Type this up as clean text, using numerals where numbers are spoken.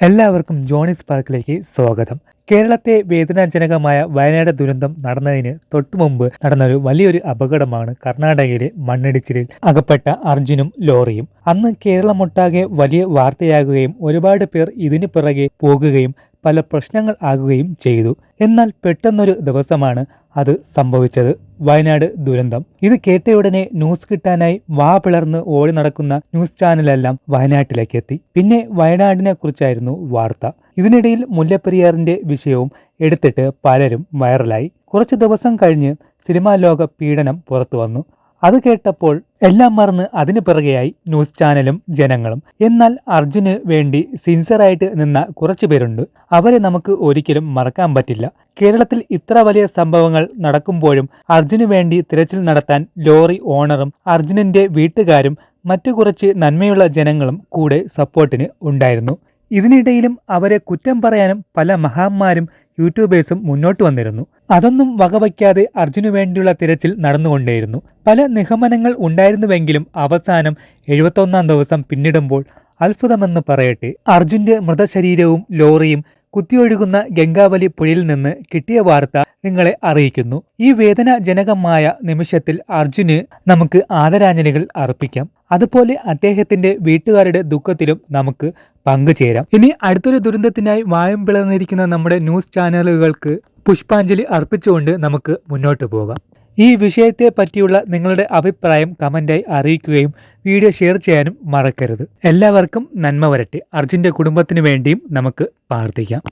എല്ലാവർക്കും ജോണീസ് പാർക്കിലേക്ക് സ്വാഗതം. കേരളത്തെ വേദനാജനകമായ വയനാട് ദുരന്തം നടന്നതിന് തൊട്ടുമുമ്പ് നടന്നൊരു വലിയൊരു അപകടമാണ് കർണാടകയിലെ മണ്ണിടിച്ചിലിൽ അകപ്പെട്ട അർജുനും ലോറിയും. അന്ന് കേരളമൊട്ടാകെ വലിയ വാർത്തയാകുകയും ഒരുപാട് പേർ ഇതിനു പിറകെ പോകുകയും പല പ്രശ്നങ്ങൾ ആകുകയും ചെയ്തു. എന്നാൽ പെട്ടെന്നൊരു ദിവസമാണ് അത് സംഭവിച്ചത്. വയനാട് ദുരന്തം. ഇത് കേട്ടയുടനെ ന്യൂസ് കിട്ടാനായി വാ പിളർന്ന് ഓടി നടക്കുന്ന ന്യൂസ് ചാനലെല്ലാം വയനാട്ടിലേക്ക് എത്തി. പിന്നെ വയനാടിനെ കുറിച്ചായിരുന്നു വാർത്ത. ഇതിനിടയിൽ മുല്ലപ്പെരിയാറിന്റെ വിഷയവും എടുത്തിട്ട് പലരും വൈറലായി. കുറച്ചു ദിവസം കഴിഞ്ഞ് സിനിമാ ലോക പീഡനം പുറത്തു വന്നു. അത് കേട്ടപ്പോൾ എല്ലാം മറന്ന് അതിനു പിറകെയായി ന്യൂസ് ചാനലും ജനങ്ങളും. എന്നാൽ അർജുന് വേണ്ടി സിൻസിയറായിട്ട് നിന്ന കുറച്ചു പേരുണ്ട്. അവരെ നമുക്ക് ഒരിക്കലും മറക്കാൻ പറ്റില്ല. കേരളത്തിൽ ഇത്ര വലിയ സംഭവങ്ങൾ നടക്കുമ്പോഴും അർജുന് വേണ്ടി തിരച്ചിൽ നടത്താൻ ലോറി ഓണറും അർജുനന്റെ വീട്ടുകാരും മറ്റു കുറച്ച് നന്മയുള്ള ജനങ്ങളും കൂടെ സപ്പോർട്ടിന് ഉണ്ടായിരുന്നു. ഇതിനിടയിലും അവരെ കുറ്റം പറയാനും പല മഹാന്മാരും യൂട്യൂബേഴ്സും മുന്നോട്ട് വന്നിരുന്നു. അതൊന്നും വകവയ്ക്കാതെ അർജുനു വേണ്ടിയുള്ള തിരച്ചിൽ നടന്നുകൊണ്ടേയിരുന്നു. പല നിഗമനങ്ങൾ ഉണ്ടായിരുന്നുവെങ്കിലും അവസാനം 71 ദിവസം പിന്നിടുമ്പോൾ അത്ഭുതമെന്ന് പറയട്ടെ, അർജുന്റെ മൃതശരീരവും ലോറിയും കുത്തിയൊഴുകുന്ന ഗംഗാവലി പുഴയിൽ നിന്ന് കിട്ടിയ വാർത്ത നിങ്ങളെ അറിയിക്കുന്നു. ഈ വേദനാജനകമായ നിമിഷത്തിൽ അർജുന് നമുക്ക് ആദരാഞ്ജലികൾ അർപ്പിക്കാം. അതുപോലെ അദ്ദേഹത്തിന്റെ വീട്ടുകാരുടെ ദുഃഖത്തിലും നമുക്ക് പങ്കുചേരാം. ഇനി അടുത്തൊരു ദുരന്തത്തിനായി വായും പിളർന്നിരിക്കുന്ന നമ്മുടെ ന്യൂസ് ചാനലുകൾക്ക് പുഷ്പാഞ്ജലി അർപ്പിച്ചുകൊണ്ട് നമുക്ക് മുന്നോട്ട് പോകാം. ഈ വിഷയത്തെ പറ്റിയുള്ള നിങ്ങളുടെ അഭിപ്രായം കമന്റായി അറിയിക്കുകയും വീഡിയോ ഷെയർ ചെയ്യാനും മറക്കരുത്. എല്ലാവർക്കും നന്മ വരട്ടെ. അർജുന്റെ കുടുംബത്തിന് വേണ്ടിയും നമുക്ക് പ്രാർത്ഥിക്കാം.